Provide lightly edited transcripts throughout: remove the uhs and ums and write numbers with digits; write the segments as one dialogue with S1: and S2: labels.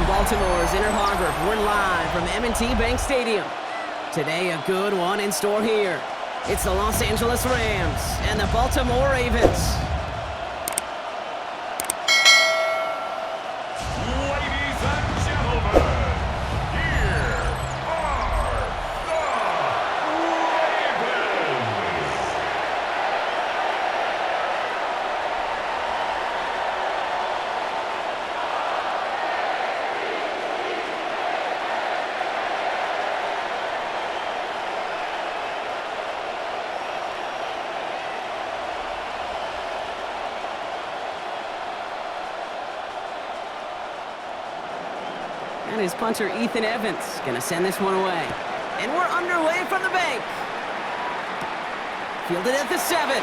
S1: Baltimore's Inner Harbor. We're live from M&T Bank Stadium. Today, a good one in store here. It's the Los Angeles Rams and the Baltimore Ravens.
S2: Ladies and gentlemen, here are the Ravens.
S1: And his punter, Ethan Evans, gonna send this one away. And we're underway from the bank. Fielded at the 7.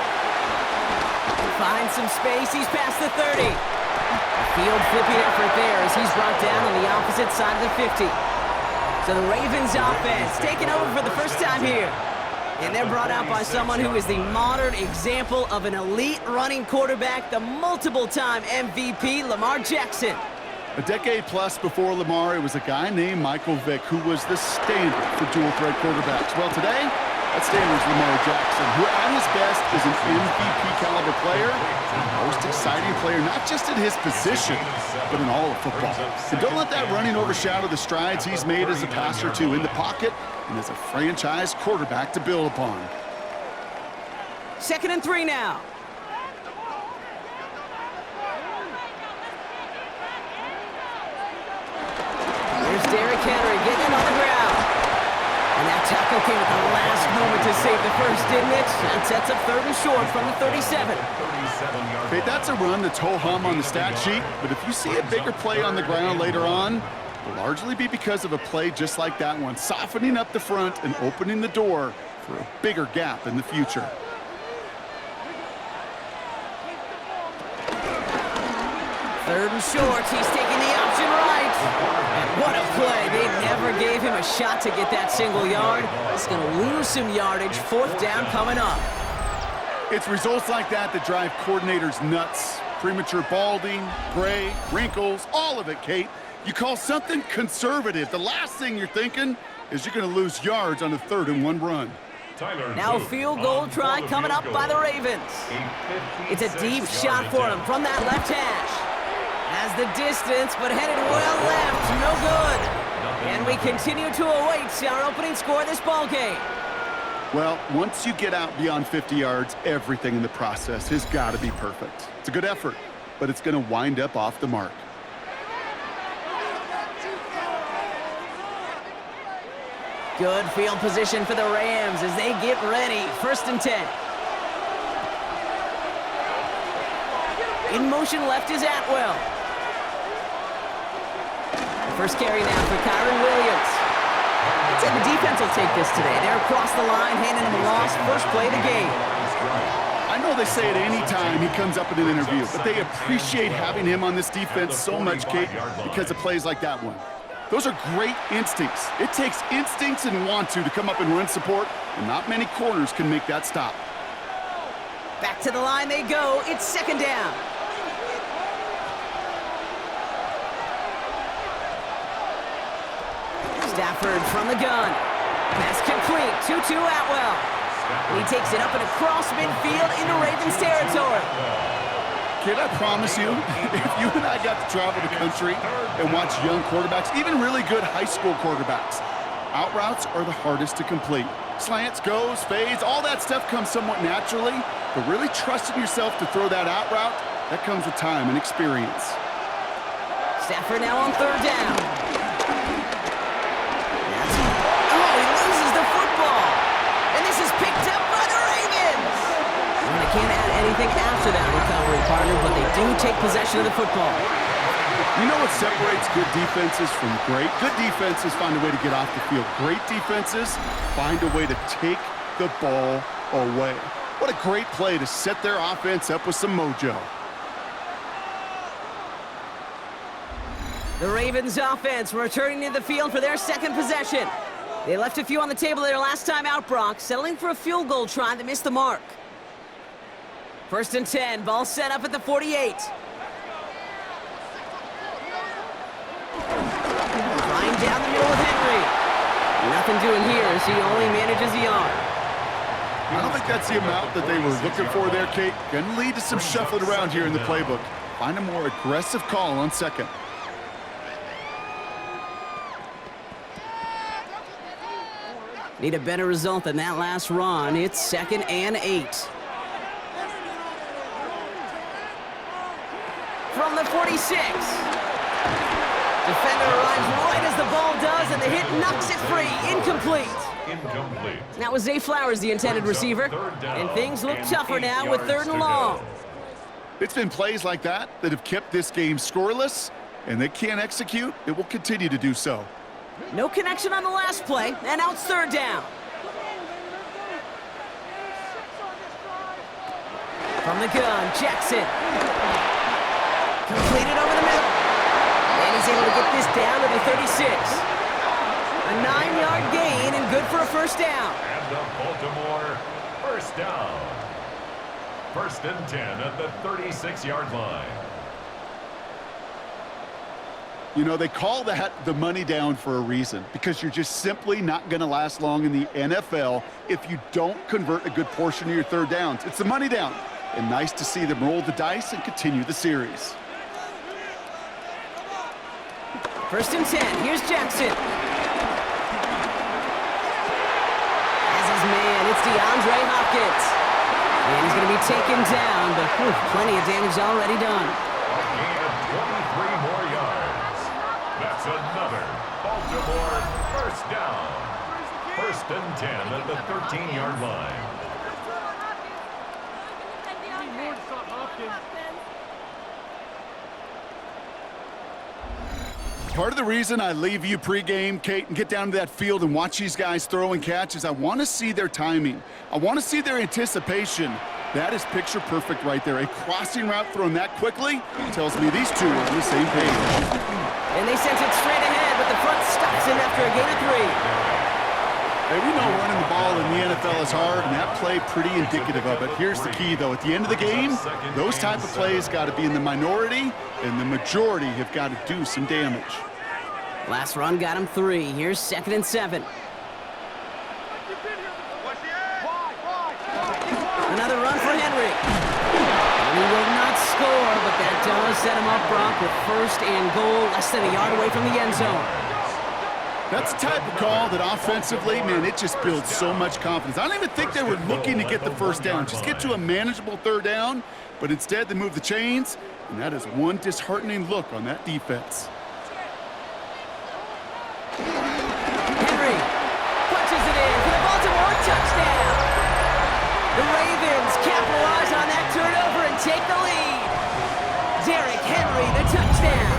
S1: Finds some space, he's past the 30. A field flipping effort there as he's brought down on the opposite side of the 50. So the Ravens offense taking over for the first time here. And they're brought out by someone who is the modern example of an elite running quarterback, the multiple-time MVP, Lamar Jackson.
S3: A decade plus before Lamar, it was a guy named Michael Vick who was the standard for dual-threat quarterbacks. Well, today, that standard is Lamar Jackson, who at his best is an MVP-caliber player, the most exciting player, not just in his position, but in all of football. And don't let that running overshadow the strides he's made as a passer, too, in the pocket and as a franchise quarterback to build upon.
S1: 2nd and 3 now. Derrick Henry getting it on the ground. And that tackle came at the last moment to save the first, didn't it? That sets up 3rd and short from the 37.
S3: Okay, that's a run that's ho-hum on the stat sheet, but if you see a bigger play on the ground later on, it'll largely be because of a play just like that one, softening up the front and opening the door for a bigger gap in the future.
S1: Third and short, he's taking the option right. And what a play. They never gave him a shot to get that single yard. He's going to lose some yardage. 4th down coming up.
S3: It's results like that that drive coordinators nuts. Premature balding, gray, wrinkles, all of it, Kate. You call something conservative. The last thing you're thinking is you're going to lose yards on a 3rd and 1 run.
S1: Now a field goal try coming up by the Ravens. It's a deep shot for him from that left hash. Has the distance, but headed well left. No good. And we continue to await our opening score of this ball game.
S3: Well, once you get out beyond 50 yards, everything in the process has got to be perfect. It's a good effort, but it's going to wind up off the mark.
S1: Good field position for the Rams as they get ready. 1st and 10. In motion left is Atwell. First carry now for Kyron Williams. I'd say the defense will take this today. They're across the line, handing him a loss. First play of the game.
S3: I know they say it any time he comes up in an interview, but they appreciate having him on this defense so much, Kate, because of plays like that one. Those are great instincts. It takes instincts and want-to come up and run support, and not many corners can make that stop.
S1: Back to the line they go. It's 2nd down. Stafford from the gun. Pass complete. 2-2 Atwell. And he takes it up and across midfield into Ravens territory.
S3: Kid, I promise you, if you and I got to travel the country and watch young quarterbacks, even really good high school quarterbacks, out routes are the hardest to complete. Slants, goes, fades, all that stuff comes somewhat naturally, but really trusting yourself to throw that out route, that comes with time and experience.
S1: Stafford now on 3rd down. He loses the football. And this is picked up by the Ravens. And they can't add anything after that recovery, partner, but they do take possession of the football.
S3: You know what separates good defenses from great? Good defenses find a way to get off the field. Great defenses find a way to take the ball away. What a great play to set their offense up with some mojo.
S1: The Ravens offense returning to the field for their 2nd possession. They left a few on the table their last time out, Brock, settling for a field goal try that missed the mark. 1st and 10, ball set up at the 48. Flying down the middle with Henry. Nothing doing here as he only manages a yard.
S3: I don't think that's the amount that they were looking for there, Kate. Going to lead to some shuffling around here in the playbook. Find a more aggressive call on second.
S1: Need a better result than that last run. It's 2nd and 8. From the 46. Defender arrives right as the ball does, and the hit knocks it free. Incomplete. That was Zay Flowers, the intended receiver. And things look tougher now with 3rd and long.
S3: It's been plays like that that have kept this game scoreless, and they can't execute. It will continue to do so.
S1: No connection on the last play, and now it's 3rd down. From the gun, Jackson. Completed over the middle. And he's able to get this down to the 36. A 9-yard gain and good for a 1st down.
S2: And the Baltimore 1st down. 1st and 10 at the 36-yard line.
S3: You know, they call that the money down for a reason, because you're just simply not going to last long in the NFL if you don't convert a good portion of your 3rd downs. It's the money down. And nice to see them roll the dice and continue the series.
S1: 1st and 10. Here's Jackson. As his man, it's DeAndre Hopkins. And he's going to be taken down, but plenty of damage already done.
S2: A gain of 23 more yards. That's another Baltimore 1st down. 1st and 10 at the 13-yard line.
S3: Part of the reason I leave you pregame, Kate, and get down to that field and watch these guys throw and catch is I want to see their timing. I want to see their anticipation. That is picture perfect right there. A crossing route thrown that quickly tells me these two are on the same page.
S1: And they sent it straight ahead, but the front stops him after a gain of 3.
S3: Hey, we know running the ball in the NFL is hard, and that play pretty indicative of it. Here's the key, though. At the end of the game, those type of plays got to be in the minority, and the majority have got to do some damage.
S1: Last run got him 3. Here's 2nd and 7. Another run for Henry. And he will not score, but that does set him up, Brock, with 1st and goal, less than a yard away from the end zone.
S3: That's the type of call that offensively, man, it just builds so much confidence. I don't even think they were looking to get the 1st down. Just get to a manageable 3rd down, but instead they move the chains, and that is one disheartening look on that defense.
S1: Henry punches it in for the Baltimore touchdown. The Ravens capitalize on that turnover and take the lead. Derrick Henry, the touchdown.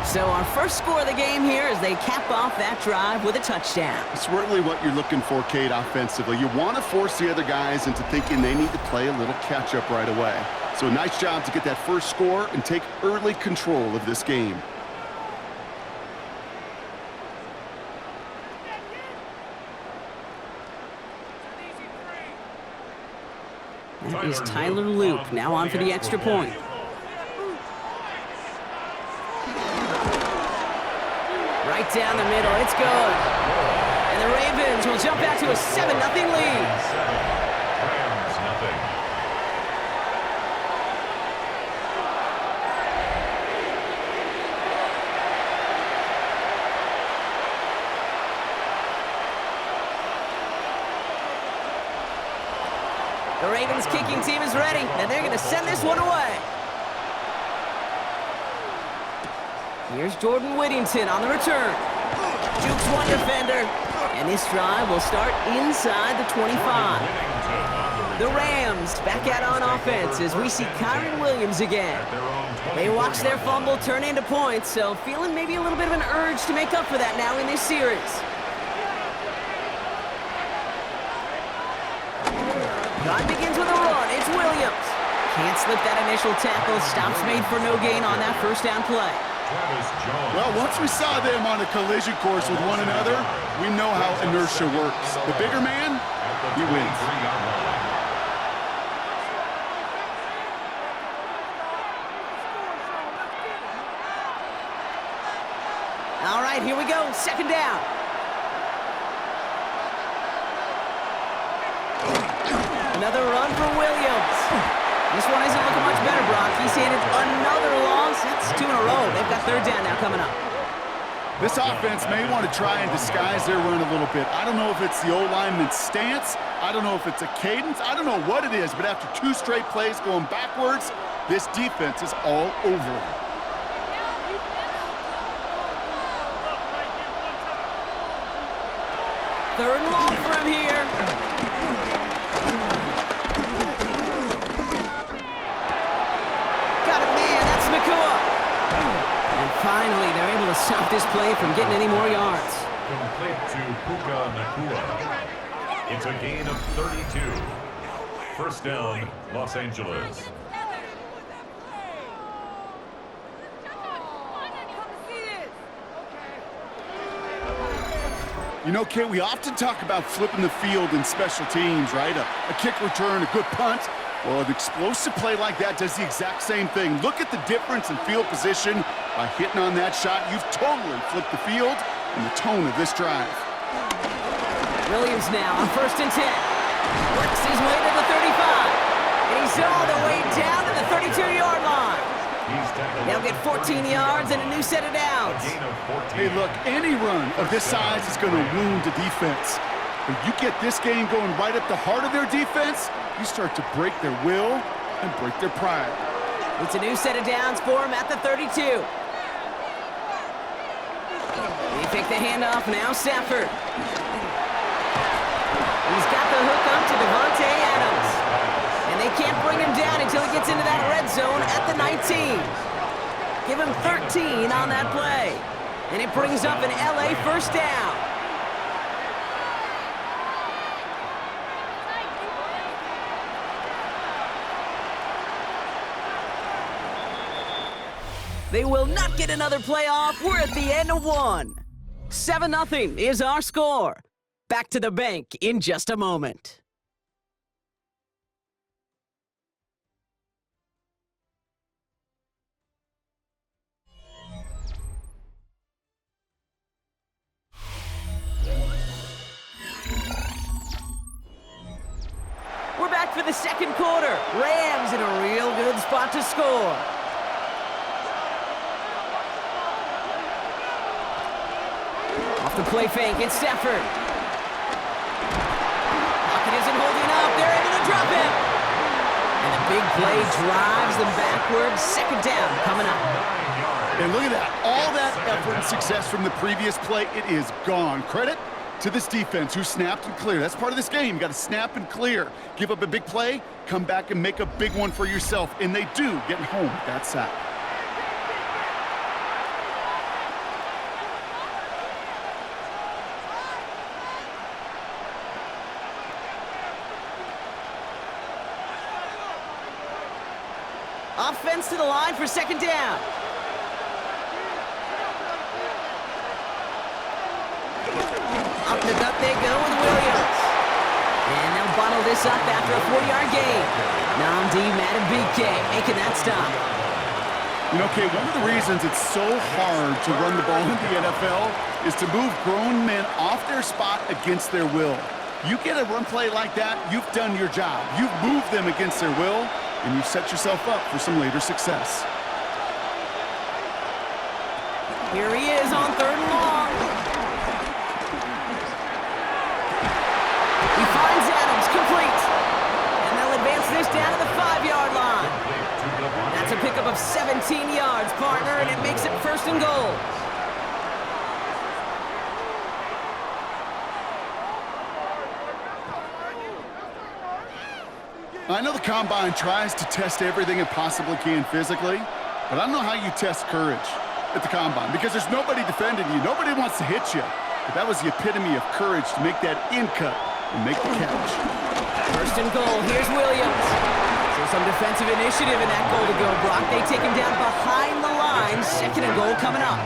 S1: So our first score of the game here as they cap off that drive with a touchdown.
S3: It's really what you're looking for, Kate, offensively. You want to force the other guys into thinking they need to play a little catch-up right away. So nice job to get that first score and take early control of this game.
S1: That is Tyler Loop, now on for the extra point. Right down the middle, it's good. And the Ravens will jump out to a 7-0 lead.
S2: Rams, nothing.
S1: The Ravens kicking team is ready, and they're going to send this one away. Here's Jordan Whittington on the return. Jukes one defender, and this drive will start inside the 25. The Rams back out on offense as we see Kyron Williams again. They watch their fumble turn into points, so feeling maybe a little bit of an urge to make up for that now in this series. Drive begins with a run. It's Williams. Can't slip that initial tackle. Stops made for no gain on that 1st down play.
S3: Well, once we saw them on a collision course with one another, we know how inertia works. The bigger man, he wins.
S1: All right, here we go. Second down. Another run for Williams. This one isn't looking much better, Brock. He's handed another loss. That's 2 in a row. They've got third down now coming up.
S3: This offense may want to try and disguise their run a little bit. I don't know if it's the O-lineman's stance. I don't know if it's a cadence. I don't know what it is, but after 2 straight plays going backwards, this defense is all over it.
S1: Third and long for him here. Got it, man. That's Nacua. And finally, they're able to stop this play from getting any more yards.
S2: Complete to Puka Nacua. It's a gain of 32. First down, Los Angeles.
S3: You know, Kate, we often talk about flipping the field in special teams, right? A kick return, a good punt. Well, an explosive play like that does the exact same thing. Look at the difference in field position. By hitting on that shot, you've totally flipped the field and the tone of this drive.
S1: Williams now on 1st and 10. Works his way to the 35. And he's all the way down to the 32-yard line. They'll get 14 yards and a new set of downs.
S3: Hey, look, any run of this size is going to wound a defense. But you get this game going right up the heart of their defense, you start to break their will and break their pride.
S1: It's a new set of downs for him at the 32. They pick the handoff now, Stafford. He's got the hook up to Devontae Adams. And they can't bring him down until he gets into that red zone at the 19. Give him 13 on that play. And it brings up an LA first down. They will not get another playoff. We're at the end of one. 7-0 is our score. Back to the bank in just a moment. We're back for the second quarter. Rams in a real good spot to score. Off the play fake, it's Stafford. Pocket isn't holding up. They're able to drop him. And the big play drives them backwards. Second down coming up.
S3: And look at that. All that effort and success from the previous play, it is gone. Credit to this defense who snapped and cleared. That's part of this game. You got to snap and clear. Give up a big play, come back and make a big one for yourself. And they do, getting home with that sack.
S1: Offense to the line for second down. Up the gut they go with Williams. And they'll bottle this up after a 4-yard gain. Namdi Madubuike making that stop.
S3: You know, Kay, one of the reasons it's so hard to run the ball in the NFL is to move grown men off their spot against their will. You get a run play like that, you've done your job. You've moved them against their will, and you've set yourself up for some later success.
S1: Here he is on third and long. He finds Adams, complete. And they'll advance this down to the 5-yard line. That's a pickup of 17 yards, partner, and it makes it first and goal.
S3: I know the Combine tries to test everything it possibly can physically, but I don't know how you test courage at the Combine because there's nobody defending you. Nobody wants to hit you. But that was the epitome of courage to make that in cut and make the catch.
S1: First and goal. Here's Williams. So some defensive initiative in that goal to go, Brock. They take him down behind the line. Second and goal coming up.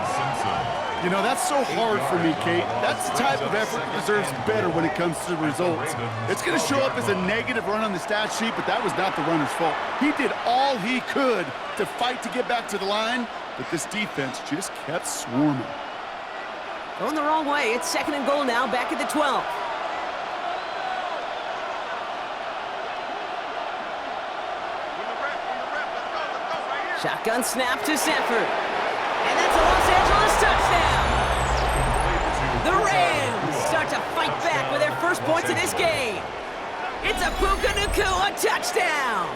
S3: You know, that's so hard for me, Kate. That's the type of effort that deserves better when it comes to the results. It's going to show up as a negative run on the stat sheet, but that was not the runner's fault. He did all he could to fight to get back to the line, but this defense just kept swarming.
S1: Going the wrong way. It's 2nd and goal now, back at the 12. Shotgun snap to Sanford. And that's a Los Angeles touchdown. The Rams start to fight back with their first points of this game. It's a Puka Nacua touchdown.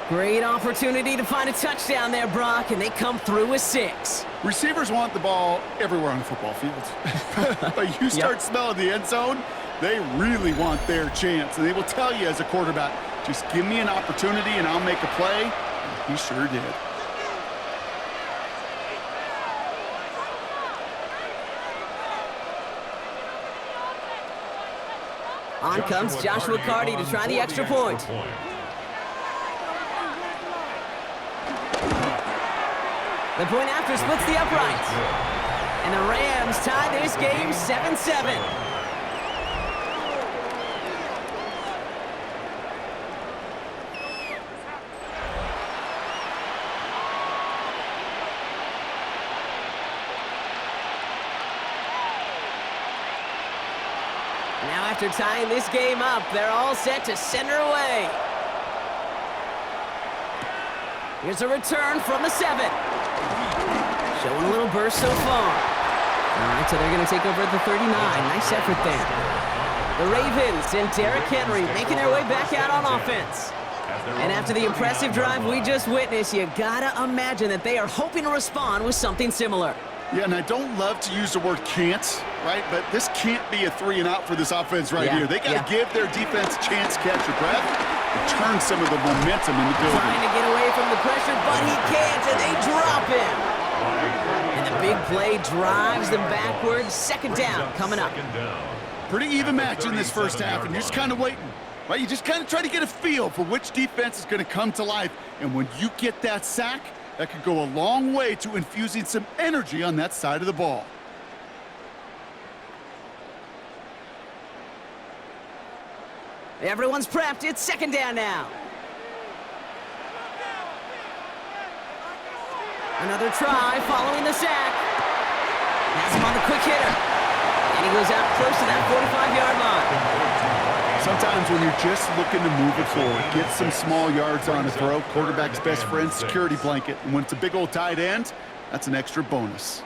S1: Great opportunity to find a touchdown there, Brock, and they come through with 6.
S3: Receivers want the ball everywhere on the football field. But you start smelling the end zone, they really want their chance. And they will tell you as a quarterback, just give me an opportunity and I'll make a play. And he sure did.
S1: On comes Joshua Carty to try the extra point. The point after splits the uprights. And the Rams tie this game 7-7. Now after tying this game up, they're all set to center away. Here's a return from the 7. Showing a little burst so far. All right, so they're going to take over at the 39. Nice effort there. The Ravens and Derrick Henry making their way back out on offense. And after the impressive drive we just witnessed, you got to imagine that they are hoping to respond with something similar.
S3: Yeah, and I don't love to use the word can't, right? But this can't be a 3-and-out for this offense right here. They got to give their defense a chance to catch your breath and turn some of the momentum in the building.
S1: Trying to get away from the pressure, but he can't, and they drop him. And the big play drives them backwards. 2nd down coming up.
S3: Pretty even match in this first half, and you're just kind of waiting. Right? You just kind of try to get a feel for which defense is going to come to life. And when you get that sack, that could go a long way to infusing some energy on that side of the ball.
S1: Everyone's prepped. It's 2nd down now. Another try following the sack. Has him on the quick hitter. And he goes out close to that 45-yard line.
S3: Sometimes when you're just looking to move it forward, get some small yards on a throw, quarterback's best friend, security blanket. And when it's a big old tight end, that's an extra bonus.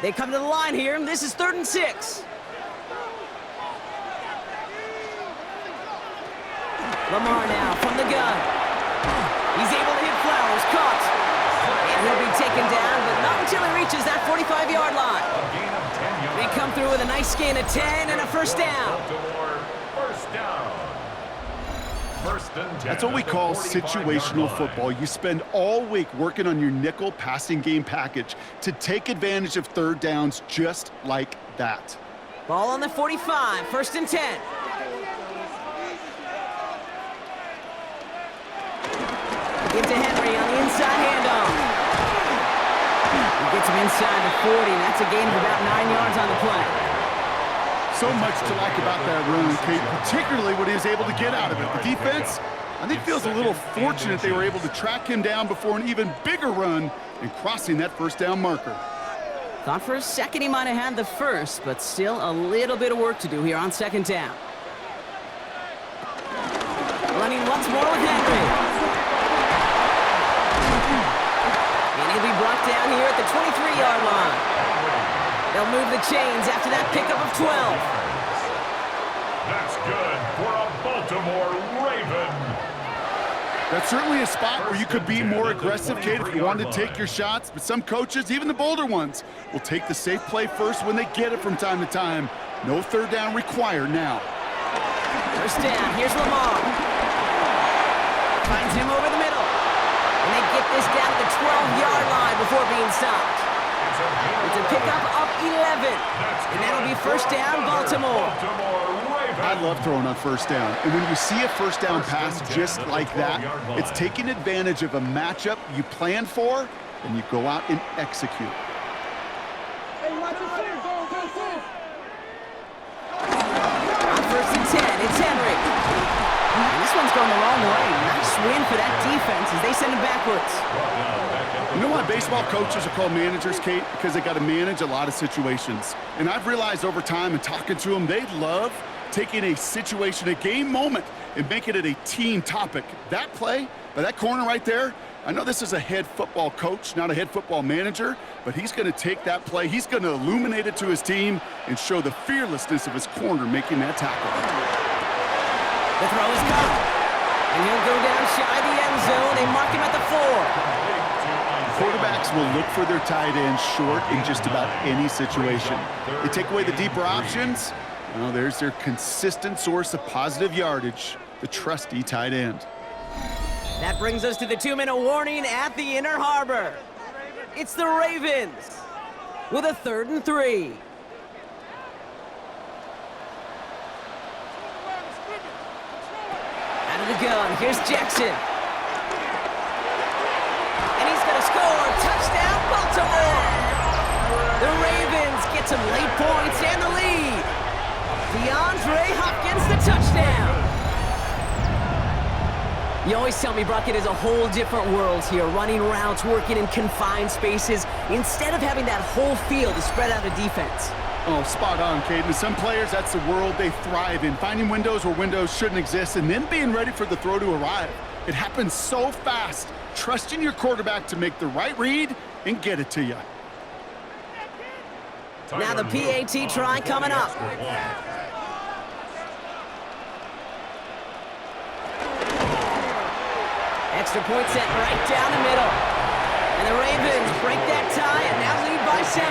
S1: They come to the line here, and this is 3rd and 6. Lamar now from the gun. He's able to hit Flowers, caught. And he'll be taken down, but not until he reaches that 45-yard line. They come through with a nice gain of 10 and a first down.
S3: That's what we call situational football. You spend all week working on your nickel passing game package to take advantage of 3rd downs just like that.
S1: Ball on the 45, 1st and 10. Into Henry on the inside handoff. He gets him inside the 40. That's a gain of about 9 yards on the play.
S3: So much to like about that run, Kate, particularly what he was able to get out of it. The defense, I think, feels a little fortunate they were able to track him down before an even bigger run and crossing that 1st down marker.
S1: Thought for a second he might have had the first, but still a little bit of work to do here on 2nd down. Running once more with Henry. He'll be brought down here at the 23-yard line. They'll move the chains after that pickup of 12.
S2: That's good for a Baltimore Raven.
S3: That's certainly a spot where you could be more aggressive, Kate, if you wanted to take your shots. But some coaches, even the bolder ones, will take the safe play first when they get it from time to time. No 3rd down required now.
S1: 1st down. Here's Lamar. Finds him over the middle. And they get this down to the 12-yard line before being stopped. It's a pickup of 11. And that'll be 1st down, Baltimore.
S3: I love throwing on 1st down. And when you see a 1st down pass just like that, it's taking advantage of a matchup you plan for, and you go out and execute.
S1: On 1st and 10, it's Henry. And this one's going the wrong way. Nice win for that defense as they send him backwards.
S3: You know why baseball coaches are called managers, Kate? Because they got to manage a lot of situations. And I've realized over time and talking to them, they love taking a situation, a game moment, and making it a team topic. That play, by that corner right there, I know this is a head football coach, not a head football manager, but he's going to take that play, he's going to illuminate it to his team and show the fearlessness of his corner making that tackle.
S1: The throw is caught, and he'll go down shy of the end zone. They mark him at the 4.
S3: Quarterbacks will look for their tight end short in just about any situation. They take away the deeper options. Well, there's their consistent source of positive yardage, the trusty tight end.
S1: That brings us to the 2-minute warning at the Inner Harbor. It's the Ravens with a 3rd and 3. Out of the gun, here's Jackson. And he's going to score. Touchdown, Baltimore. The Ravens get some late points and the lead. DeAndre Hopkins, the touchdown. You always tell me, Brock, it is a whole different world here, running routes, working in confined spaces, instead of having that whole field to spread out a defense.
S3: Oh, spot on, Caden. Some players, that's the world they thrive in, finding windows where windows shouldn't exist and then being ready for the throw to arrive. It happens so fast, trusting your quarterback to make the right read and get it to you.
S1: Now the PAT try coming up. Extra point set right down the middle. And the Ravens break that tie and now lead by 7.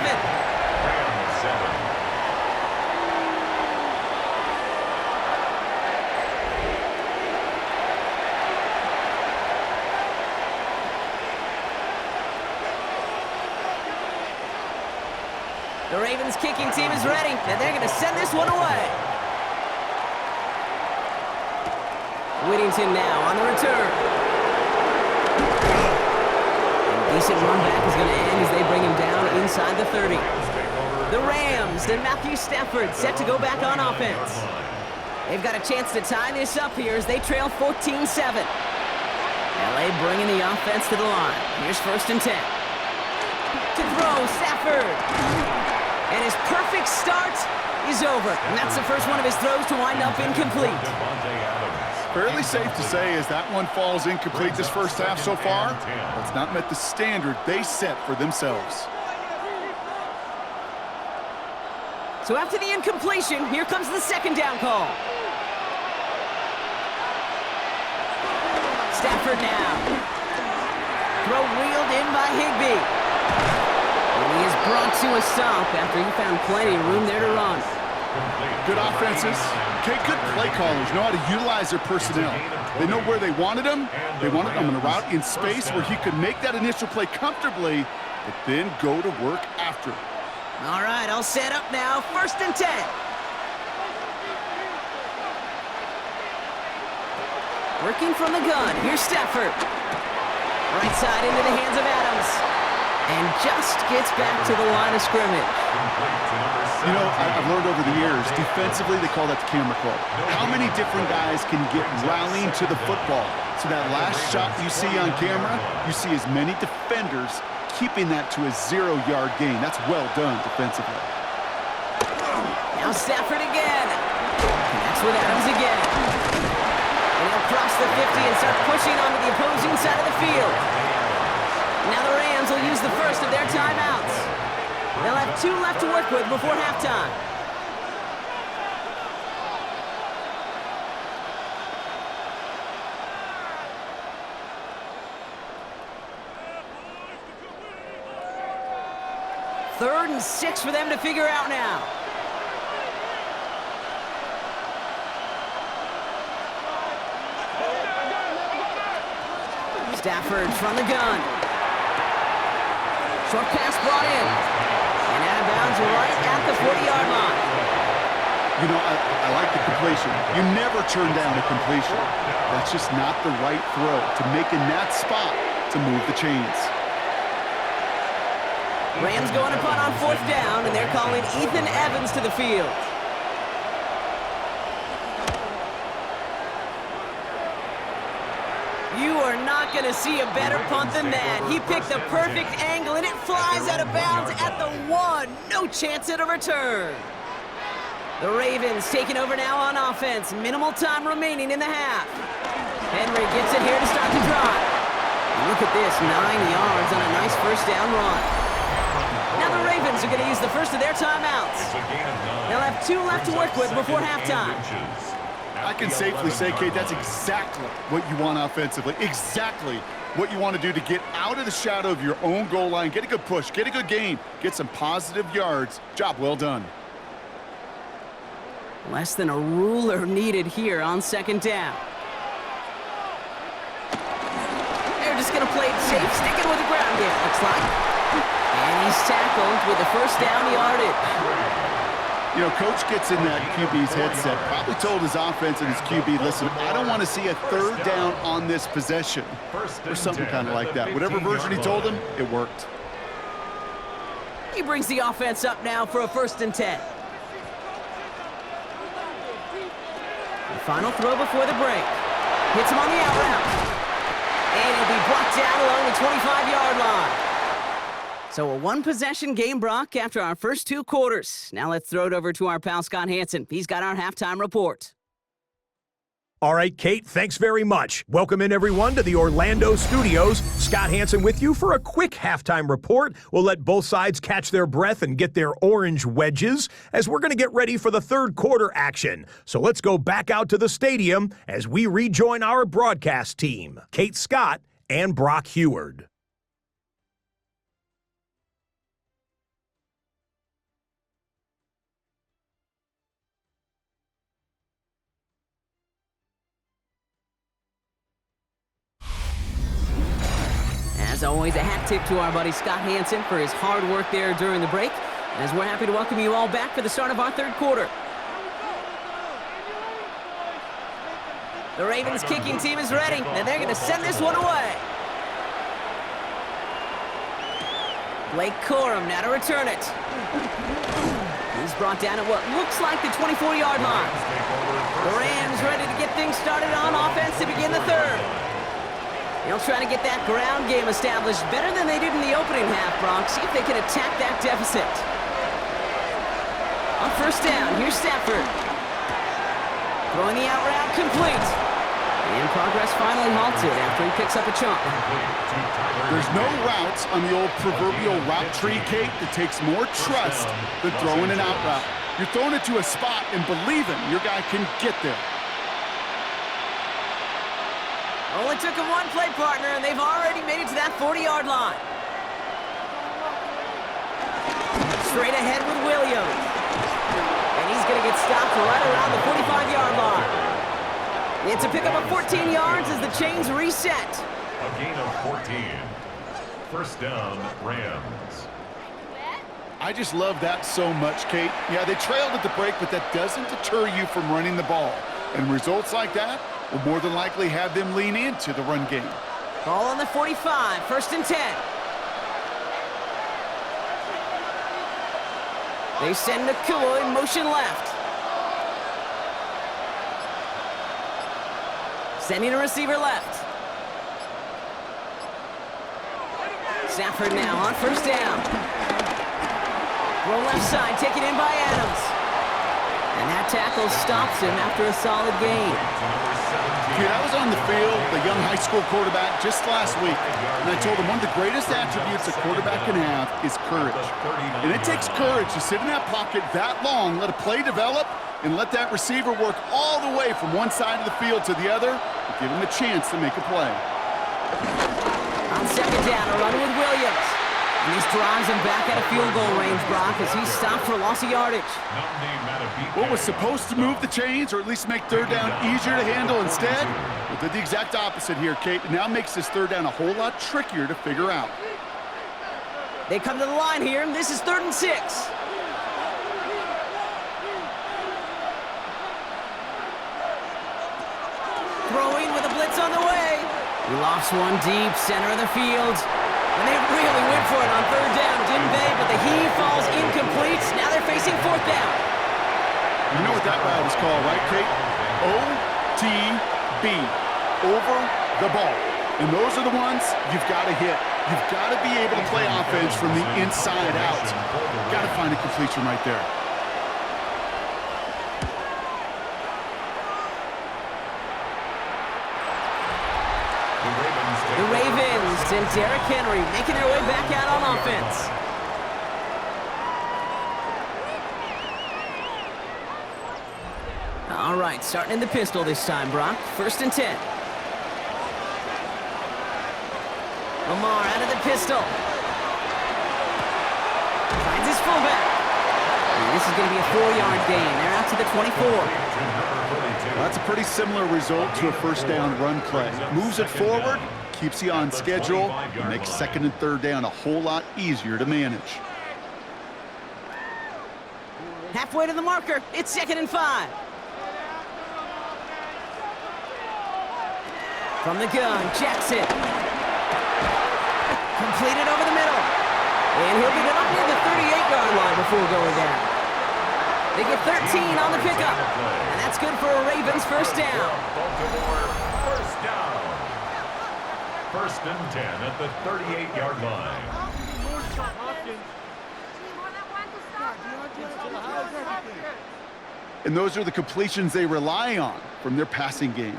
S1: The Ravens kicking team is ready, and they're going to send this one away. Whittington now on the return. Decent run back is going to end as they bring him down inside the 30. The Rams and Matthew Stafford set to go back on offense. They've got a chance to tie this up here as they trail 14-7. LA bringing the offense to the line. Here's 1st and 10. To throw, Stafford. And his perfect start is over. And that's the first one of his throws to wind up incomplete.
S3: Fairly safe to say as that one falls incomplete this first half so far, it's not met the standard they set for themselves.
S1: So after the incompletion, here comes the 2nd down call. Stafford now. Throw wheeled in by Higbee. And he is brought to a stop after he found plenty of room there to run.
S3: Good offenses. Okay, good play callers know how to utilize their personnel. They know where they wanted him. They wanted him in a route in space where he could make that initial play comfortably, but then go to work after.
S1: All right, all set up now. 1st and 10. Working from the gun. Here's Stafford. Right side into the hands of Adams. And just gets back to the line of scrimmage.
S3: You know, I've learned over the years, defensively, they call that the camera club. How many different guys can get rallying to the football? So that last shot you see on camera, you see as many defenders keeping that to a 0-yard gain. That's well done defensively.
S1: Now Stafford again. Connects with Adams again. And he'll cross the 50 and start pushing onto the opposing side of the field. Now the Rams will use the first of their timeouts. They'll have 2 left to work with before halftime. Third and 6 for them to figure out now. Stafford from the gun. Short pass brought in. And out of bounds right at the 40-yard line.
S3: You know, I like the completion. You never turn down a completion. That's just not the right throw to make in that spot to move the chains.
S1: Rams going to punt on 4th down, and they're calling Ethan Evans to the field. You going to see a better punt than that. He picked the perfect angle, and it flies out of bounds at the 1. No chance at a return. The Ravens taking over now on offense. Minimal time remaining in the half. Henry gets it here to start the drive. And look at this, 9 yards on a nice first down run. Now the Ravens are going to use the first of their timeouts. They'll have 2 left to work with before halftime.
S3: I can safely say, Kate, that's exactly what you want offensively. Exactly what you want to do to get out of the shadow of your own goal line, get a good push, get a good gain, get some positive yards. Job well done.
S1: Less than a ruler needed here on second down. They're just going to play it safe, sticking with the ground game, looks like. And he's tackled with the first down yardage.
S3: You know, Coach gets in that QB's headset, probably told his offense and his QB, listen, I don't want to see a third down on this possession, or something kind of like that. Whatever version he told him, it worked.
S1: He brings the offense up now for a 1st and 10. The final throw before the break. Hits him on the out route. And he'll be brought down along the 25-yard line. So a 1-possession game, Brock, after our first 2 quarters. Now let's throw it over to our pal Scott Hansen. He's got our halftime report.
S4: All right, Kate, thanks very much. Welcome in, everyone, to the Orlando studios. Scott Hansen with you for a quick halftime report. We'll let both sides catch their breath and get their orange wedges as we're going to get ready for the third quarter action. So let's go back out to the stadium as we rejoin our broadcast team, Kate Scott and Brock Heward.
S1: As always, a hat tip to our buddy Scott Hansen for his hard work there during the break, as we're happy to welcome you all back for the start of our third quarter. The Ravens kicking team is ready, and they're going to send this one away. Blake Corum now to return it. He's brought down at what looks like the 24-yard line. The Rams ready to get things started on offense to begin the third. They'll try to get that ground game established better than they did in the opening half, Brock. See if they can attack that deficit. On first down, here's Stafford. Throwing the out route complete. And progress finally halted after he picks up a chunk.
S3: There's no routes on the old proverbial route tree, Kate, that takes more trust than throwing an out route. You're throwing it to a spot and believing your guy can get there.
S1: Only took him one play, partner, and they've already made it to that 40-yard line. Straight ahead with Williams. And he's going to get stopped right around the 45-yard line. It's a pickup of 14 yards as the chains reset.
S2: A gain of 14. First down, Rams.
S3: I just love that so much, Kate. Yeah, they trailed at the break, but that doesn't deter you from running the ball. And results like that will more than likely have them lean into the run game.
S1: Ball on the 45, 1st and 10. They send Nacua in motion left. Sending a receiver left. Stafford now on first down. Throw left side, taken in by Adams. And that tackle stops him after a solid gain.
S3: Dude, I was on the field, the young high school quarterback, just last week, and I told him one of the greatest attributes a quarterback can have is courage. And it takes courage to sit in that pocket that long, let a play develop, and let that receiver work all the way from one side of the field to the other, and give him a chance to make a play.
S1: On second down, a run with Williams. And this drives him back at a field goal range, Brock, as he's stopped for loss of yardage.
S3: What was supposed to move the chains, or at least make third down easier to handle instead, well, did the exact opposite here, Kate. It now makes this third down a whole lot trickier to figure out.
S1: They come to the line here, and this is 3rd and 6. Throwing with a blitz on the way. He lofts one deep, center of the field. And they really went for it on 3rd down, didn't they? But the heave falls incomplete. Now they're facing 4th down.
S3: You know what that route is called, right, Kate? OTB, over the ball. And those are the ones you've got to hit. You've got to be able to play offense from the inside out. Got to find a completion right there.
S1: The Ravens and Derrick Henry making their way back out on offense. All right, starting in the pistol this time, Brock. 1st and 10. Lamar out of the pistol. Finds his fullback. And this is going to be a 4-yard gain. They're out to the 24.
S3: Well, that's a pretty similar result to a 1st down run play. Moves it forward, keeps you on schedule, and makes 2nd and 3rd down a whole lot easier to manage.
S1: Halfway to the marker. It's 2nd and 5. From the gun, Jackson. Completed over the middle. And he'll get it up near the 38-yard line before going down. They get 13 on the pickup. And that's good for a Ravens 1st down.
S2: Baltimore 1st down. 1st and 10 at the 38-yard line.
S3: And those are the completions they rely on from their passing game.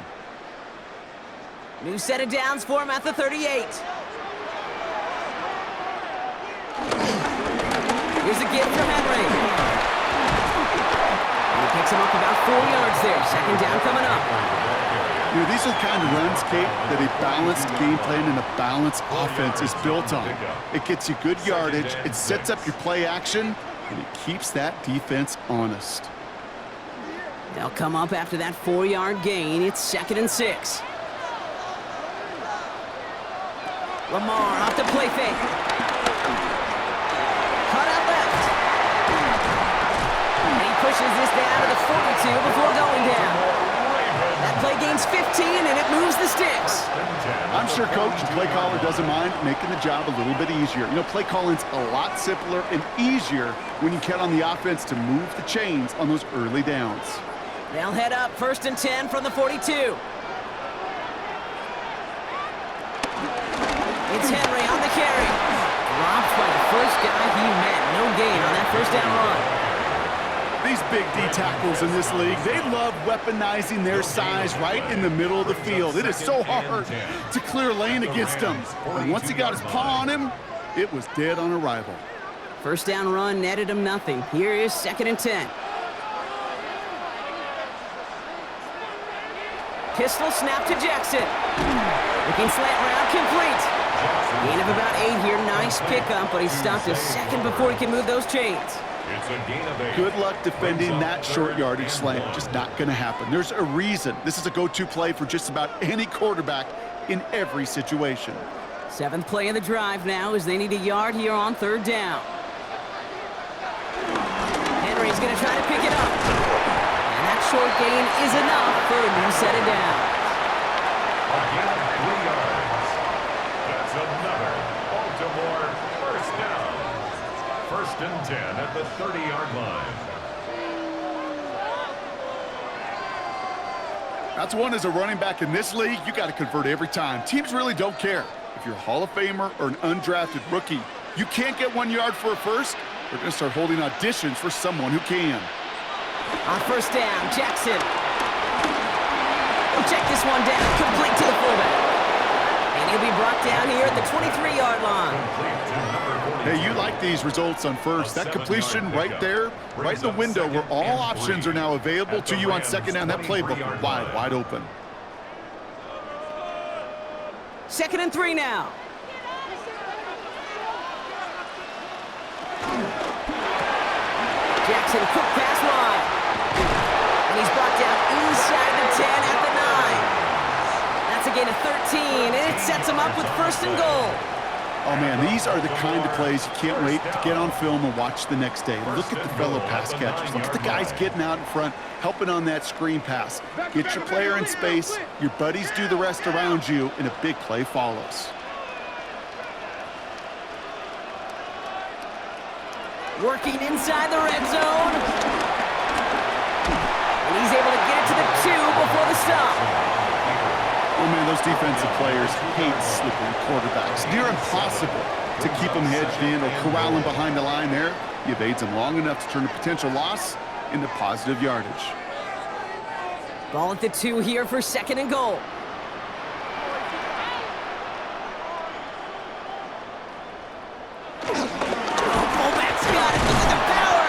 S1: New set of downs for him at the 38. Here's a gift from Henry. And he picks him up about 4 yards there. 2nd down coming up.
S3: You know, these are the kind of runs, Kate, that a balanced game plan and a balanced offense is built on. It gets you good yardage, it sets up your play action, and it keeps that defense honest.
S1: They'll come up after that 4-yard gain. It's 2nd and 6. Lamar off the play fake. Cut out left. And he pushes this down to the 42 before going down. That play gains 15, and it moves the sticks.
S3: I'm sure coach and play caller doesn't mind making the job a little bit easier. You know, play calling's a lot simpler and easier when you count on the offense to move the chains on those early downs.
S1: They'll head up 1st and 10 from the 42. It's Henry on the carry. Dropped by the first guy he met. No gain on that 1st down run.
S3: These big D tackles in this league, they love weaponizing their size right in the middle of the field. It is so hard to clear lane against them. And once he got his paw on him, it was dead on arrival.
S1: 1st down run netted him nothing. Here is 2nd and 10. Pistol snap to Jackson. Looking slant route complete. Gain of about 8 here. Nice pickup, but he stopped a second before he can move those chains.
S2: It's a gain of 8.
S3: Good luck defending that short yardage slant. Just not going to happen. There's a reason. This is a go-to play for just about any quarterback in every situation.
S1: 7th play of the drive now as they need a yard here on 3rd down. Henry's going to try to pick it up. And that short gain is enough for a new set of downs.
S2: A gain of 3 yards. That's another Baltimore 1st down. 1st and 10 at the 30-yard line.
S3: That's one as a running back in this league, you got to convert every time. Teams really don't care. If you're a Hall of Famer or an undrafted rookie, you can't get 1 yard for a first, they're going to start holding auditions for someone who can.
S1: On 1st down, Jackson. He'll check this one down, complete to the fullback. And he'll be brought down here at the 23-yard line.
S3: Hey, you like these results on 1st. That completion right there, right in the window where all options are now available to you on 2nd down. That playbook wide open.
S1: 2nd and 3 now. Jackson, quick pass wide. And he's brought down inside the 10 at the 9. That's a gain of 13, and it sets him up with 1st and goal.
S3: Oh, man, these are the kind of plays you can't wait to get on film and watch the next day. Look at the fellow pass catchers. Look at the guys getting out in front, helping on that screen pass. Get your player in space, your buddies do the rest around you, and a big play follows.
S1: Working inside the red zone. And he's able to get it to the 2 before the stop.
S3: Oh, man, those defensive players hate slippery quarterbacks. Near impossible to keep them hedged in or corral them behind the line there. You evade them long enough to turn a potential loss into positive yardage.
S1: Ball at the 2 here for 2nd and goal. Fullback's got it. Look at the power.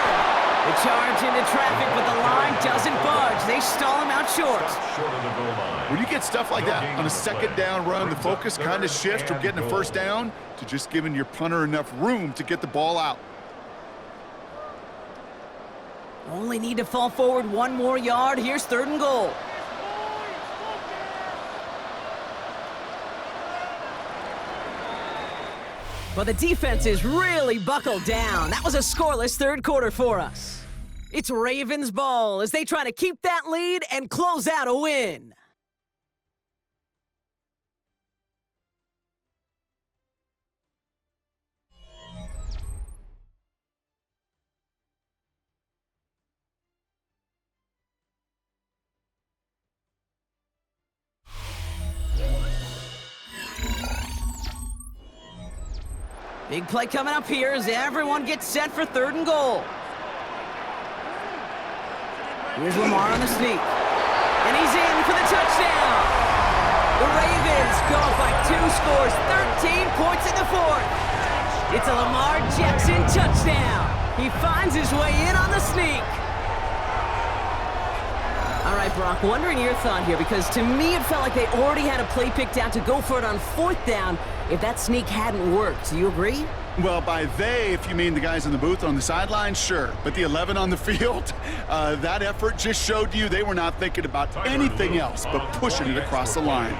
S1: The charge into traffic, but the line doesn't budge. They stall him out short.
S2: Short of the goal line.
S3: When you get stuff like that on a 2nd down run, the focus kind of shifts from getting a 1st down to just giving your punter enough room to get the ball out.
S1: Only need to fall forward 1 more yard. Here's 3rd and goal. But the defense is really buckled down. That was a scoreless 3rd quarter for us. It's Ravens ball as they try to keep that lead and close out a win. Big play coming up here as everyone gets set for 3rd and goal. Here's Lamar on the sneak. And he's in for the touchdown. The Ravens go up by 2 scores, 13 points in the 4th. It's a Lamar Jackson touchdown. He finds his way in on the sneak. All right, Brock, wondering your thought here, because to me it felt like they already had a play picked out to go for it on 4th down if that sneak hadn't worked. Do you agree?
S3: Well, by they, if you mean the guys in the booth on the sideline, sure. But the 11 on the field, that effort just showed you they were not thinking about anything else but pushing it across the line.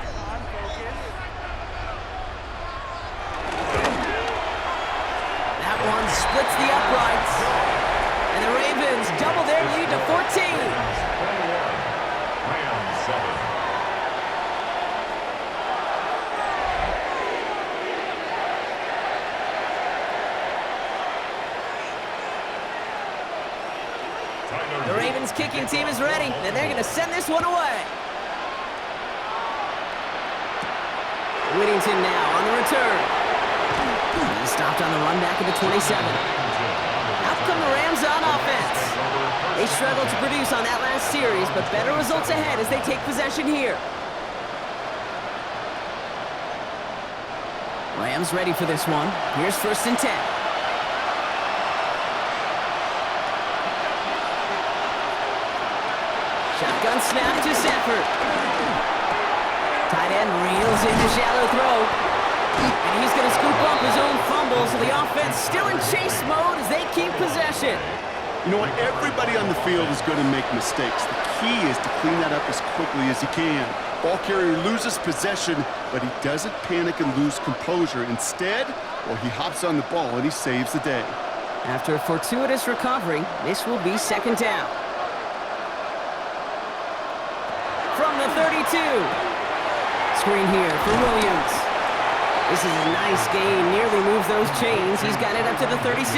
S1: That one splits the uprights. And the Ravens double their lead to 14. The Ravens kicking team is ready, and they're going to send this one away. Whittington now on the return. He stopped on the run back at the 27. Out come the Rams on offense. They struggled to produce on that last series, but better results ahead as they take possession here. Rams ready for this one. Here's 1st and 10. Shotgun snap to Sanford. Tight end reels in the shallow throw. And he's going to scoop up his own fumble, so the offense still in chase mode as they keep possession.
S3: You know what? Everybody on the field is going to make mistakes. The key is to clean that up as quickly as he can. Ball carrier loses possession, but he doesn't panic and lose composure. Instead, well, he hops on the ball and he saves the day.
S1: After a fortuitous recovery, this will be 2nd down. From the 32. Screen here for Williams. This is a nice gain, nearly moves those chains. He's got it up to the 36.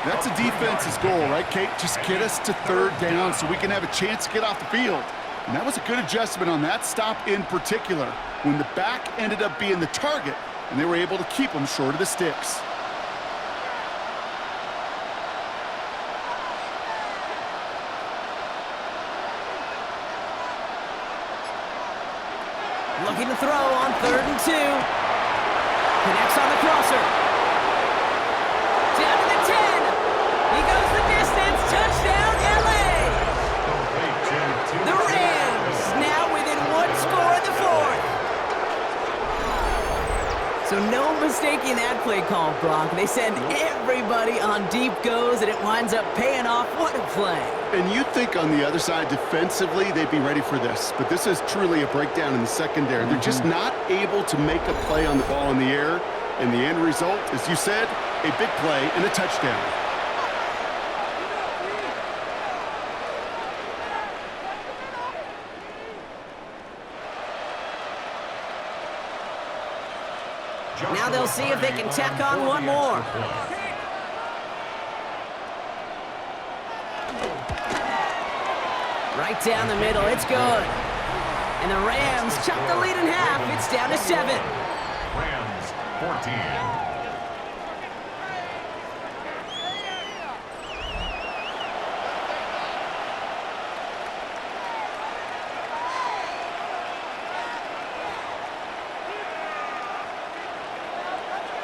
S3: That's a defense's goal, right, Kate? Just get us to 3rd down so we can have a chance to get off the field. And that was a good adjustment on that stop in particular, when the back ended up being the target, and they were able to keep him short of the sticks.
S1: Looking to throw on 3rd and 2. Connects on the crosser. Down to the 10. He goes the distance. Touchdown, LA. The Rams now within 1 score in the 4th. So no mistaking that play call, Brock. They send everybody on deep goes, and it winds up paying off. What a play.
S3: And you'd think on the other side defensively they'd be ready for this, but this is truly a breakdown in the secondary. They're just not able to make a play on the ball in the air, and the end result, as you said, a big play and a touchdown.
S1: Now they'll see if they can tack on one more. Right down the middle, it's good. And the Rams chop the lead in half. It's down to 7.
S2: Rams 14.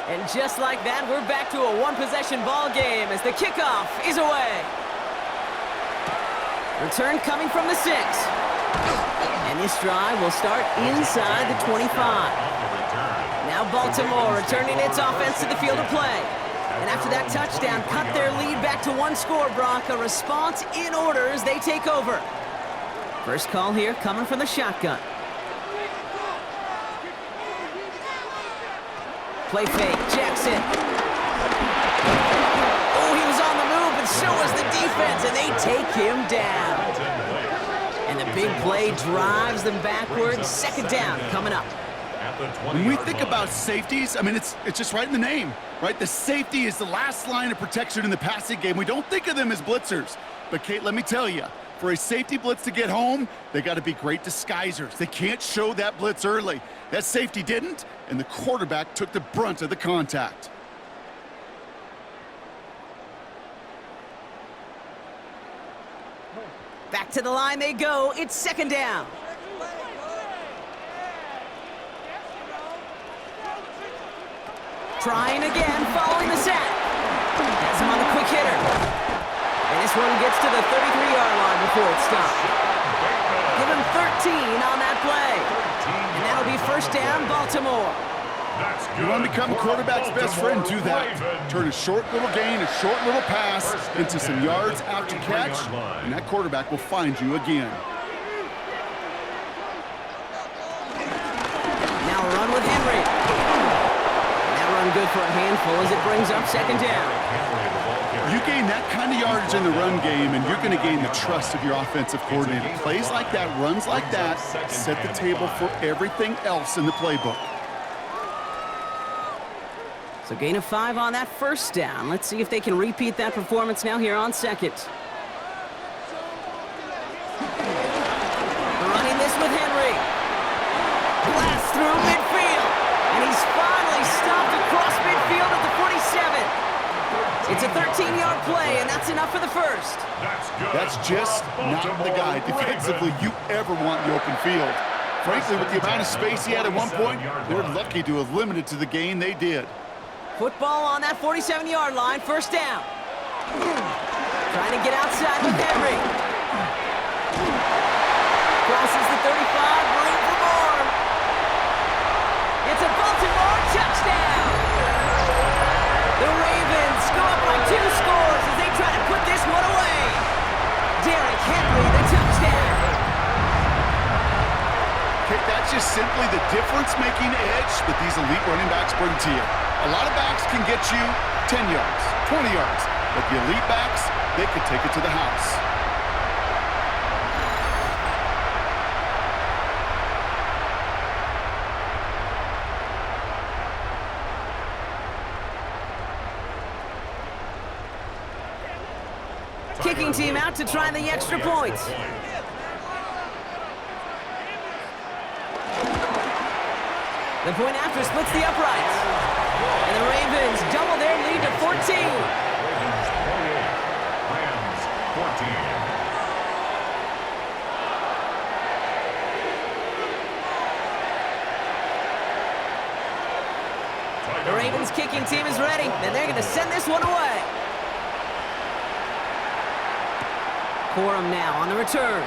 S1: And just like that, we're back to a one-possession ball game as the kickoff is away. Return coming from the 6. And this drive will start inside the 25. Now Baltimore returning its offense to the field of play. And after that touchdown, cut their lead back to 1 score, Brock. A response in order as they take over. First call here coming from the shotgun. Play fake, Jackson. Oh, he was on the move, and so was the defense, and they take him down. And the big play drives them backwards. Second down coming up.
S3: When we think about safeties, I mean, it's just right in the name, right? The safety is the last line of protection in the passing game. We don't think of them as blitzers. But, Kate, let me tell you, for a safety blitz to get home, they got to be great disguisers. They can't show that blitz early. That safety didn't, and the quarterback took the brunt of the contact.
S1: Back to the line they go. It's second down. Trying again, following the sack. Has him on the quick hitter. And this one gets to the 33-yard line before it stops. Give him 13 on that play. And that'll be first down, Baltimore.
S3: You want to become a quarterback's best friend, do that. Turn a short little gain, a short little pass into some yards after catch, and that quarterback will find you again.
S1: Now a run with Henry. And that run good for a handful as it brings up second down.
S3: You gain that kind of yardage in the run game, and you're going to gain the trust of your offensive coordinator. Plays like that, runs like that, set the table for everything else in the playbook.
S1: So gain of 5 on that first down. Let's see if they can repeat that performance now here on second. Running this with Henry. Blast through midfield. And he's finally stopped across midfield at the 47. It's a 13-yard play, and that's enough for the first.
S3: That's just not the guy defensively you ever want in the open field. Frankly, with the amount of space he had at one point, they're lucky to have limited to the gain they did.
S1: Football on that 47-yard line, first down. Trying to get outside with Henry. Crosses the 35, room for more. It's a Baltimore touchdown. The Ravens go up by 2 scores as they try to put this one away. Derrick Henry, the touchdown.
S3: Okay, that's just simply the difference-making edge that these elite running backs bring to you. A lot of backs can get you 10 yards, 20 yards, but the elite backs, they can take it to the house.
S1: Kicking team out to try the extra points. The point after splits the uprights. And the Ravens double their lead to 14.
S2: Ravens 28. Rams 14.
S1: The Ravens kicking team is ready, and they're going to send this one away. Corum now on the return.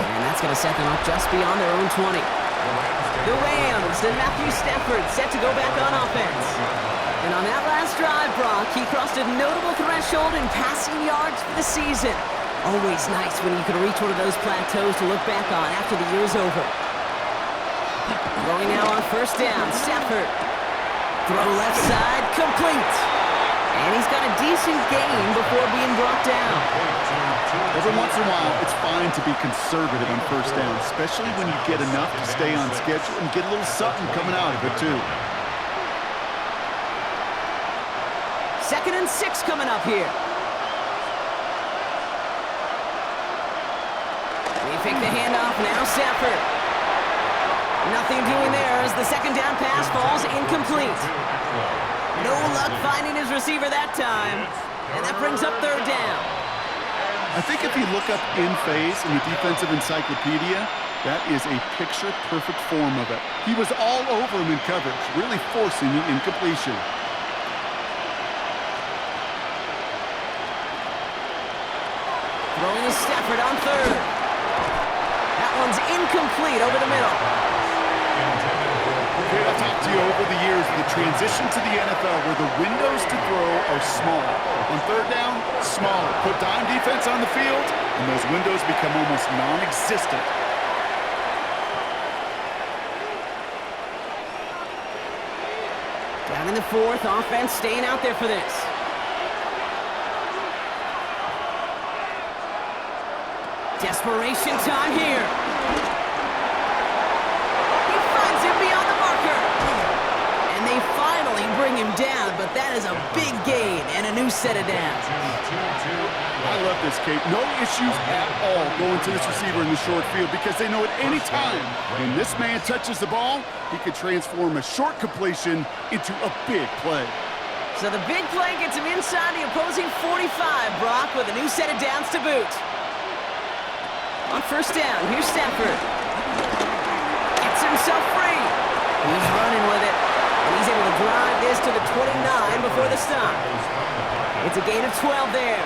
S1: And that's going to set them up just beyond their own 20. The Rams and Matthew Stafford set to go back on offense. And on that last drive, Brock, he crossed a notable threshold in passing yards for the season. Always nice when you can reach one of those plateaus to look back on after the year's over. Throwing now on first down, Stafford. Throw left side, complete. And he's got a decent gain before being brought down.
S3: Every once in a while, it's fine to be conservative on first down, especially when you get enough to stay on schedule and get a little something coming out of it, too.
S1: 2nd and 6 coming up here. We fake the handoff, now Stafford. Nothing doing there as the second down pass falls incomplete. No luck finding his receiver that time, and that brings up third down.
S3: I think if you look up in phase in the defensive encyclopedia, that is a picture-perfect form of it. He was all over him in coverage, really forcing the incompletion.
S1: Throwing is Stafford on third. That one's incomplete over the middle.
S3: Okay, I've talked to you over the years of the transition to the NFL where the windows to throw are small. On third down, smaller. Put dime defense on the field, and those windows become almost non-existent.
S1: Down in the fourth, offense staying out there for this. Desperation time here. He finds him beyond the marker. And they finally bring him down, but that is a big gain and a new set of downs.
S3: I love this, Kate. No issues at all going to this receiver in the short field because they know at any time when this man touches the ball, he could transform a short completion into a big play.
S1: So the big play gets him inside the opposing 45, Brock, with a new set of downs to boot. On first down, here's Stafford. Gets himself free. He's running with it. And he's able to drive this to the 29 before the stop. It's a gain of 12 there.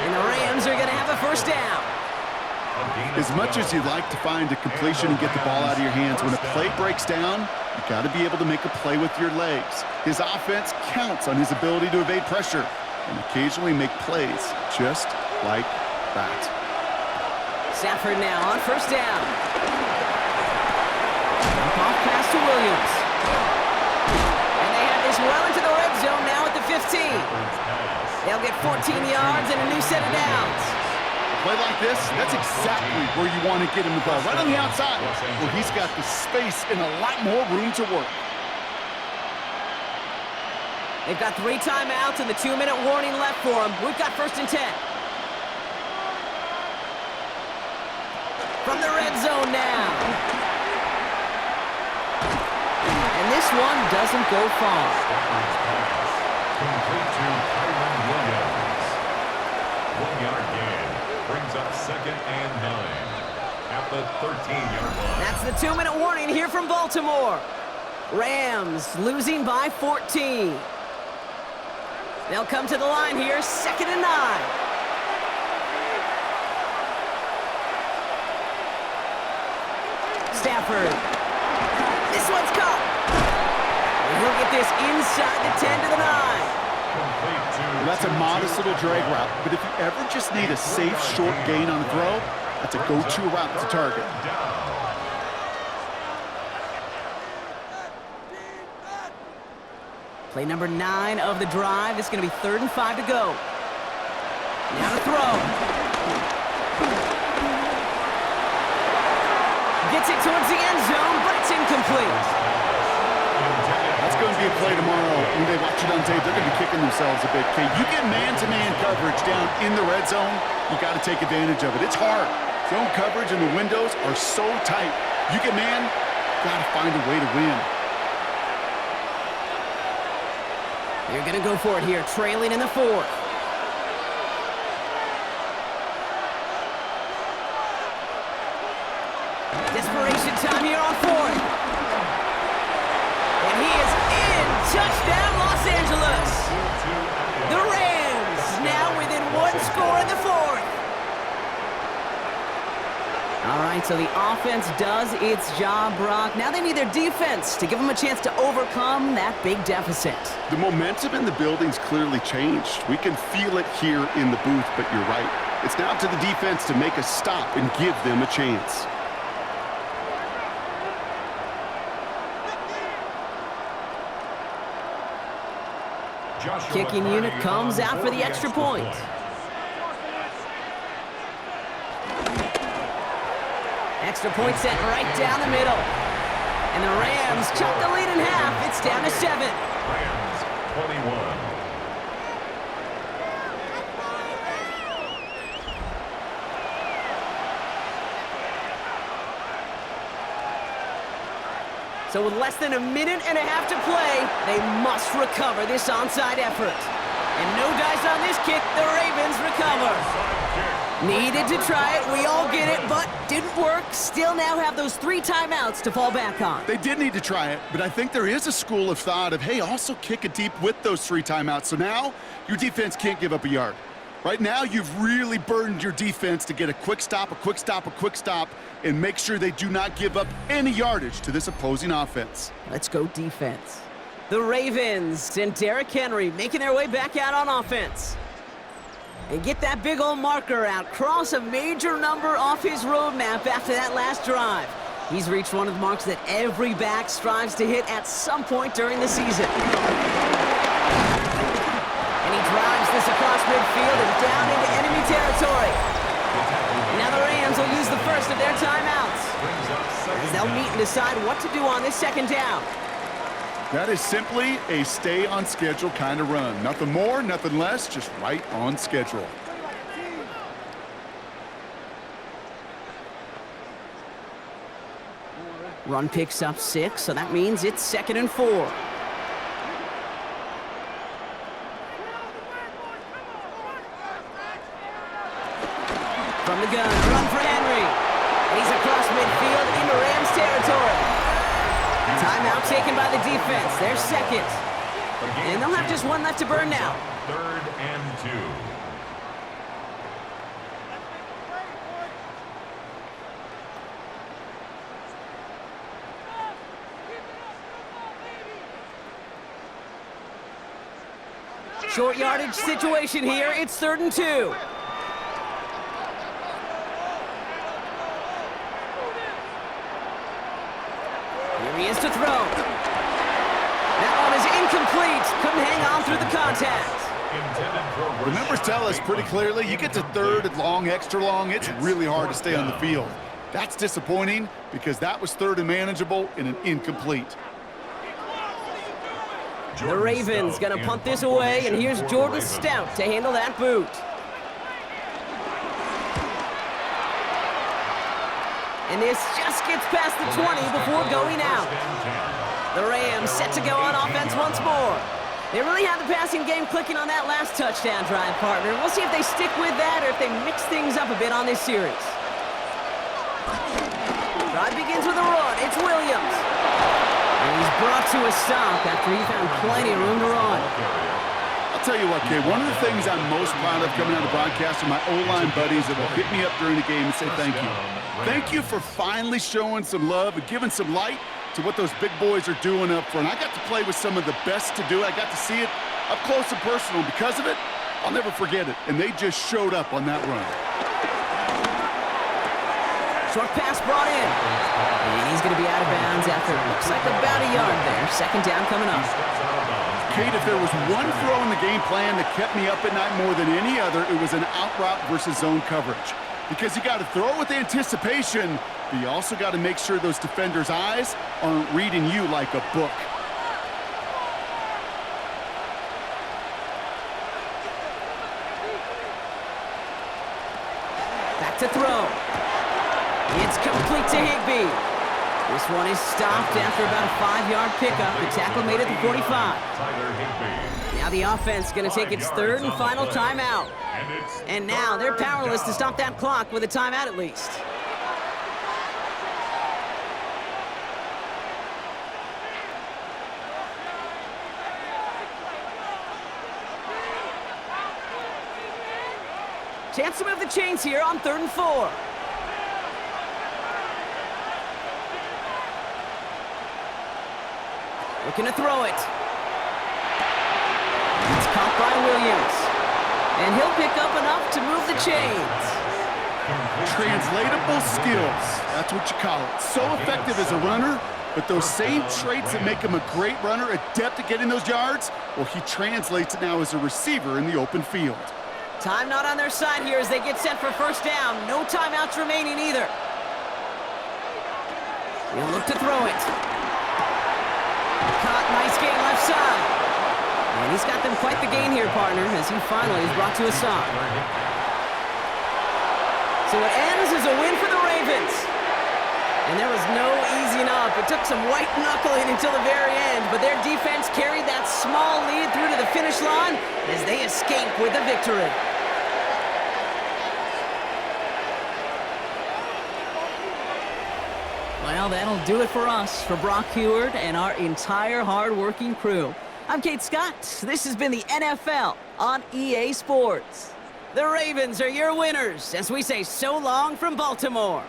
S1: And the Rams are going to have a first down.
S3: As much as you'd like to find a completion and get the ball out of your hands, when a play breaks down, you've got to be able to make a play with your legs. His offense counts on his ability to evade pressure and occasionally make plays just like that.
S1: Stafford now on first down. Off pass to Williams. And they have this well into the red zone now at the 15. They'll get 14 yards and a new set of downs.
S3: A play like this, that's exactly where you want to get him the ball, right on the outside, where he's got the space and a lot more room to work.
S1: They've got 3 timeouts and the 2-minute warning left for them. We've got first and 10. From the red zone now. And this one doesn't go far.
S2: Complete to Kyron Williams. 1-yard gain brings up second and 9 at the 13-yard line.
S1: That's the 2-minute warning here from Baltimore. Rams losing by 14. They'll come to the line here, second and 9. Stafford. This one's caught. And he'll get this inside the 10 to the 9.
S3: Well, that's a modest little drag route, but if you ever just need a safe short gain on the throw, that's a go-to route to target.
S1: Play number 9 of the drive. It's going to be 3rd and 5 to go. Now to throw. Gets it towards the end zone, but it's incomplete.
S3: That's going to be a play tomorrow. When they watch it on tape, they're going to be kicking themselves a bit. Okay, you get man-to-man coverage down in the red zone, you got to take advantage of it. It's hard. Zone coverage and the windows are so tight. You get man, got to find a way to win.
S1: You're going to go for it here, trailing in the 4th. Desperation time here on 4th. And he is in. Touchdown, Los Angeles. The Rams now within 1 score in the 4th. All right, so the offense does its job, Brock. Now they need their defense to give them a chance to overcome that big deficit.
S3: The momentum in the building's clearly changed. We can feel it here in the booth, but you're right. It's now to the defense to make a stop and give them a chance.
S1: Kicking unit comes out for the extra point. Extra point set right down the middle. And the Rams chop the lead in half. It's down to 7.
S2: Rams 21.
S1: So with less than a minute and a half to play, they must recover this onside effort. And no dice on this kick, the Ravens recover. Needed to try it, we all get it, but didn't work. Still now have those 3 timeouts to fall back on.
S3: They did need to try it, but I think there is a school of thought of, hey, also kick it deep with those 3 timeouts. So now your defense can't give up a yard. Right now, you've really burdened your defense to get a quick stop, a quick stop, a quick stop, and make sure they do not give up any yardage to this opposing offense.
S1: Let's go defense. The Ravens and Derrick Henry making their way back out on offense. And get that big old marker out. Cross a major number off his roadmap after that last drive. He's reached one of the marks that every back strives to hit at some point during the season. And he drives this across midfield and down into enemy territory. Now the Rams will use the first of their timeouts, as they'll meet and decide what to do on this second down.
S3: That is simply a stay on schedule kind of run. Nothing more, nothing less, just right on schedule.
S1: Run picks up 6, so that means it's 2nd and 4. From the gun, run for Henry. And he's across midfield into Rams territory. Timeout taken by the defense. They're second. And they'll have just one left to burn now.
S2: 3rd and 2.
S1: Short yardage situation here. It's 3rd and 2. Here he is to throw. That one is incomplete. Couldn't hang on through the contact.
S3: The numbers tell us pretty clearly, you get to 3rd and long, extra long, it's really hard to stay on the field. That's disappointing because that was 3rd and manageable and an incomplete.
S1: The Ravens gonna punt this away, and here's Jordan Stout to handle that boot. And this just gets past the 20 before going out. The Rams set to go on offense once more. They really had the passing game clicking on that last touchdown drive, partner. We'll see if they stick with that or if they mix things up a bit on this series. Drive begins with a run. It's Williams. And he's brought to a stop after he found plenty of room to run.
S3: I'll tell you what, Kay, one of the things I'm most proud of coming out of the broadcast are my O-line buddies that will hit me up during the game and say thank you. Thank you for finally showing some love and giving some light to what those big boys are doing up front. I got to play with some of the best to do it. I got to see it up close and personal. Because of it, I'll never forget it. And they just showed up on that run.
S1: Short pass brought in. And he's going to be out of bounds after it looks like about a yard there. 2nd down coming up.
S3: Kate, if there was one throw in the game plan that kept me up at night more than any other, it was an out route versus zone coverage. Because you got to throw with anticipation, but you also got to make sure those defenders' eyes aren't reading you like a book.
S1: Back to throw. It's complete to Higbee. This one is stopped after about a 5-yard pickup. The tackle made it to 45. Now the offense going to take its 3rd and final timeout. And now they're powerless to stop that clock with a timeout at least. Chance to move the chains here on 3rd and 4. Looking to throw it. It's caught by Williams. And he'll pick up enough to move the chains.
S3: Translatable skills. That's what you call it. So effective as a runner, but those same traits that make him a great runner, adept at getting those yards, well, he translates it now as a receiver in the open field.
S1: Time not on their side here as they get set for 1st down. No timeouts remaining either. He'll look to throw it. Caught, nice gain left side. And he's got them quite the gain here, partner, as he finally is brought to a stop. So it ends as a win for the Ravens. And there was no easy clean up. It took some white knuckling until the very end, but their defense carried that small lead through to the finish line as they escape with a victory. Well, that'll do it for us, for Brock Heward and our entire hard-working crew. I'm Kate Scott. This has been the NFL on EA Sports. The Ravens are your winners as we say so long from Baltimore.